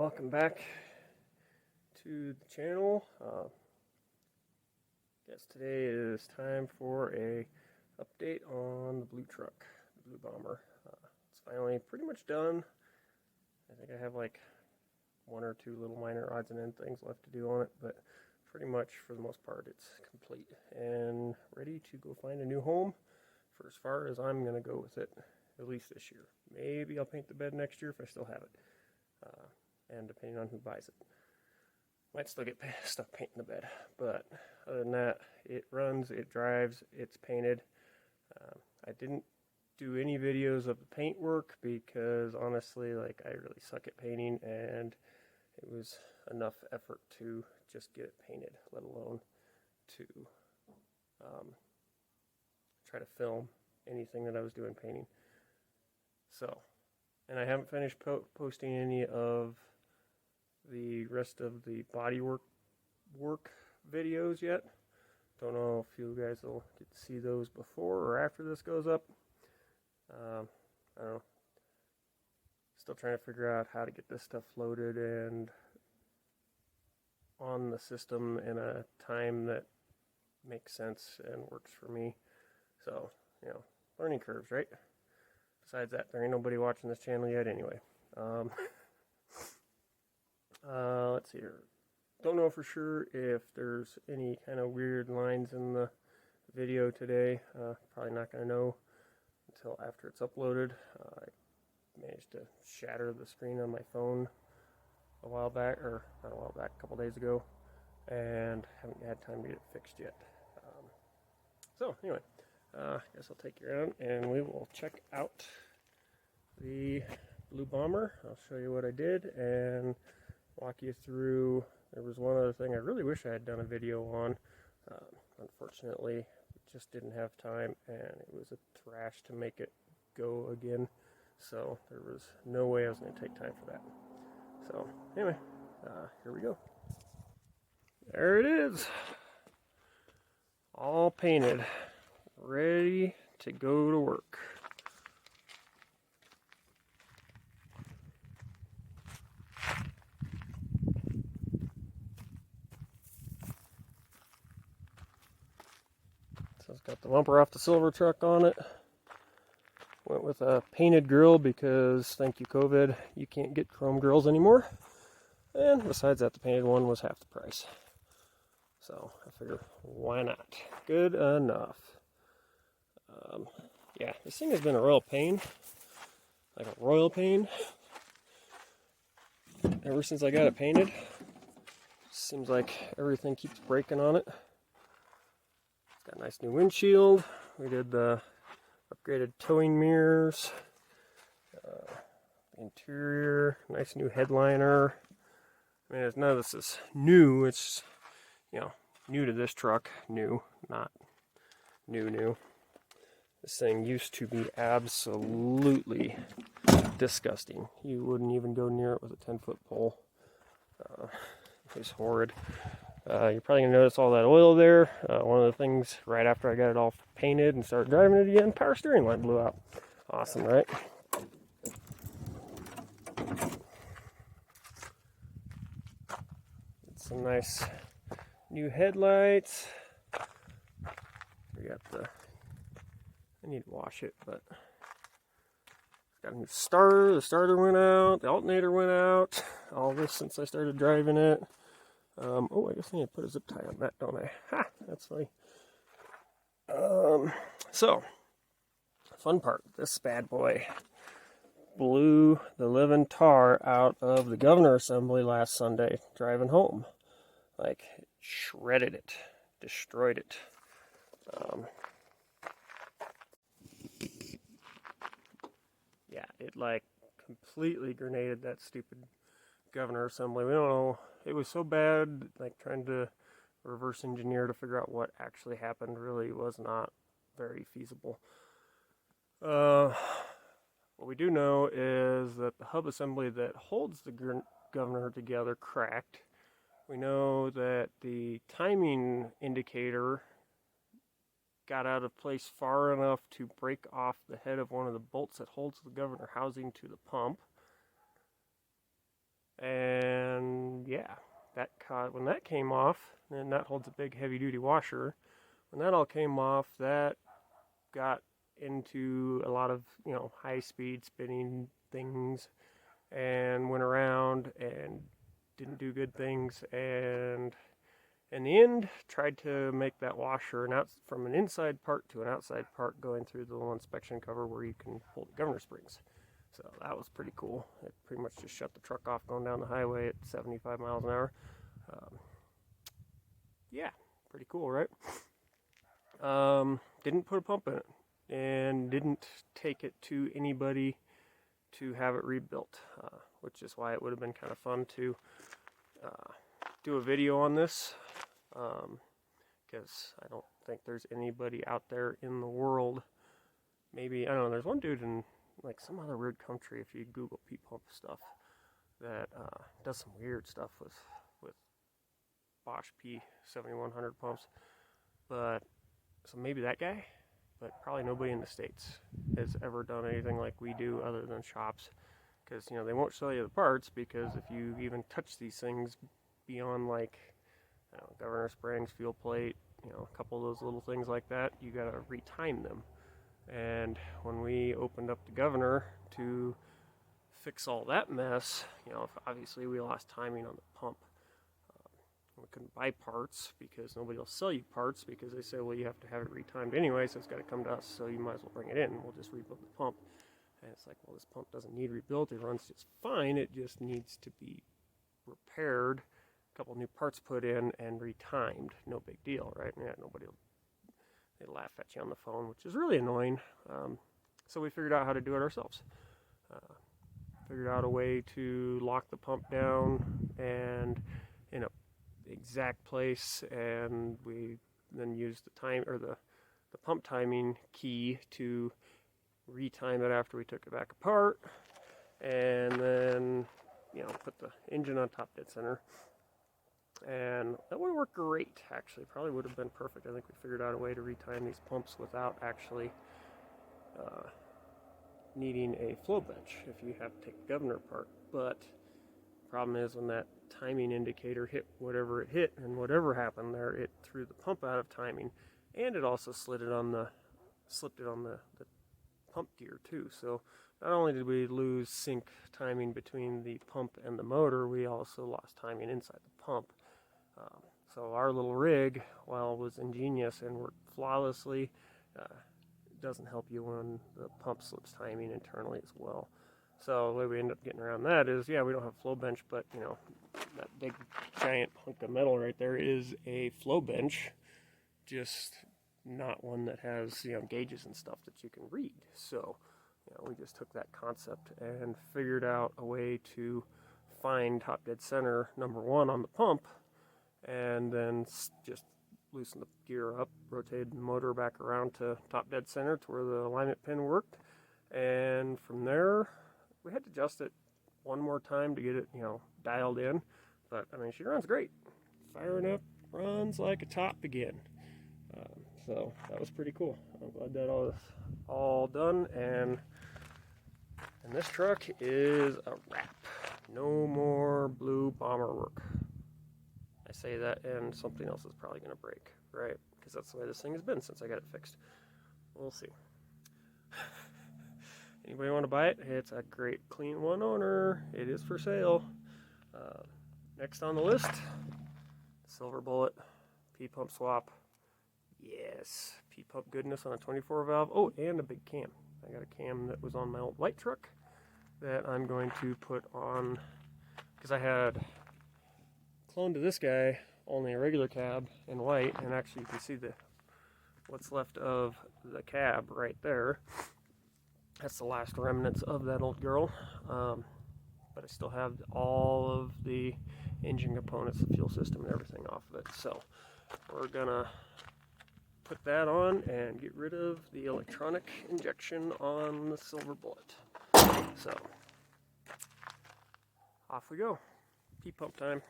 welcome back to the channel. Guess today is time for a update on the blue truck, the blue bomber. It's finally pretty much done. I think I have like one or two little minor odds and end things left to do on it, but pretty much for the most part it's complete and ready to go find a new home for as far as I'm going to go with it, at least this year. Maybe I'll paint the bed next year if I still have it. And depending on who buys it, might still get stuck painting the bed, but other than that, it runs, it drives, it's painted. I didn't do any videos of the paint work because honestly, like, I really suck at painting, and it was enough effort to just get it painted, let alone to try to film anything that I was doing painting. So, and I haven't finished posting any of the rest of the body work videos yet. Don't know if you guys will get to see those before or after this goes up. I don't know. Still trying to figure out how to get this stuff loaded and on the system in a time that makes sense and works for me. So, learning curves, right? Besides that, there ain't nobody watching this channel yet anyway. Let's see here. Don't know for sure if there's any kind of weird lines in the video today. Probably not going to know until after it's uploaded. I managed to shatter the screen on my phone a while back, or not a while back, a couple days ago, and haven't had time to get it fixed yet. So anyway, I guess I'll take you around and we will check out the blue bomber. I'll show you what I did and walk you through. There was one other thing I really wish I had done a video on. Unfortunately, just didn't have time, and it was a thrash to make it go again. So there was no way I was going to take time for that. So anyway, here we go. There it is. All painted, ready to go to work. So it's got the bumper off the silver truck on it. Went with a painted grille because, thank you COVID, you can't get chrome grills anymore. And besides that, the painted one was half the price. So I figure, why not? Good enough. Yeah, this thing has been a royal pain. Like a royal pain. Ever since I got it painted. Seems like everything keeps breaking on it. It's got a nice new windshield. We did the upgraded towing mirrors. Interior, nice new headliner. I mean, none of this is new. It's, new to this truck. New, not new. This thing used to be absolutely disgusting. You wouldn't even go near it with a 10-foot pole. It was horrid. You're probably going to notice all that oil there. One of the things, right after I got it all painted and started driving it again, power steering light blew out. Awesome, right? Some nice new headlights. We got I need to wash it, but got a new starter. The starter went out. The alternator went out. All this since I started driving it. Oh, I guess I need to put a zip tie on that, don't I? Ha! That's funny. So, fun part. This bad boy blew the living tar out of the governor assembly last Sunday driving home. Like, shredded it. Destroyed it. Yeah, it like completely grenaded that stupid governor assembly. We don't know. It was so bad, like trying to reverse engineer to figure out what actually happened really was not very feasible. What we do know is that the hub assembly that holds the governor together cracked. We know that the timing indicator got out of place far enough to break off the head of one of the bolts that holds the governor housing to the pump. And yeah, when that came off, and that holds a big heavy duty washer. When that all came off, that got into a lot of, high speed spinning things and went around and didn't do good things, and in the end tried to make that washer from an inside part to an outside part going through the little inspection cover where you can pull the governor springs. So that was pretty cool. It pretty much just shut the truck off going down the highway at 75 miles an hour. Yeah, pretty cool, right? Didn't put a pump in it and didn't take it to anybody to have it rebuilt, which is why it would have been kind of fun to do a video on this, because I don't think there's anybody out there in the world. Maybe, I don't know, there's one dude in like some other weird country, if you Google P-pump stuff, that does some weird stuff with Bosch P7100 pumps. But so maybe that guy, but probably nobody in the States has ever done anything like we do other than shops, because they won't sell you the parts, because if you even touch these things beyond like governor springs, fuel plate, a couple of those little things like that, you got to retime them. And when we opened up the governor to fix all that mess, obviously we lost timing on the pump. We couldn't buy parts because nobody will sell you parts, because they say, well, you have to have it retimed anyway, so it's got to come to us, so you might as well bring it in and we'll just rebuild the pump. And it's like, well, this pump doesn't need rebuilt. It runs just fine. It just needs to be repaired, a couple new parts put in, and retimed. No big deal, right? Yeah, they laugh at you on the phone, which is really annoying. So we figured out how to do it ourselves. Figured out a way to lock the pump down and in a exact place, and we then used the pump timing key to retime it after we took it back apart, and then put the engine on top dead center. And that would work great, actually. Probably would have been perfect. I think we figured out a way to retime these pumps without actually needing a flow bench if you have to take the governor apart. But the problem is, when that timing indicator hit whatever it hit, and whatever happened there, it threw the pump out of timing, and it also slipped it on the pump gear too. So not only did we lose sync timing between the pump and the motor, we also lost timing inside the pump. So our little rig, while it was ingenious and worked flawlessly, doesn't help you when the pump slips timing internally as well. So the way we end up getting around that is, we don't have a flow bench, but that big giant hunk of metal right there is a flow bench, just not one that has gauges and stuff that you can read. So we just took that concept and figured out a way to find top dead center number one on the pump, and then just loosen the gear up, rotated the motor back around to top dead center to where the alignment pin worked, and from there we had to adjust it one more time to get it dialed in. But I mean, she runs great, firing up, runs like a top again. So that was pretty cool. I'm glad that all done, and this truck is a wrap. No more blue bomber work. I say that, and something else is probably going to break, right? Because that's the way this thing has been since I got it fixed. We'll see. Anybody want to buy it? It's a great, clean one owner. It is for sale. Next on the list, Silver Bullet P-pump swap. Yes, P-pump goodness on a 24 valve. Oh, and a big cam. I got a cam that was on my old white truck that I'm going to put on, because I had cloned to this guy only a regular cab in white, and actually you can see what's left of the cab right there. That's the last remnants of that old girl, but I still have all of the engine components, the fuel system, and everything off of it. So we're gonna put that on and get rid of the electronic injection on the Silver Bullet. So off we go. P-pump time.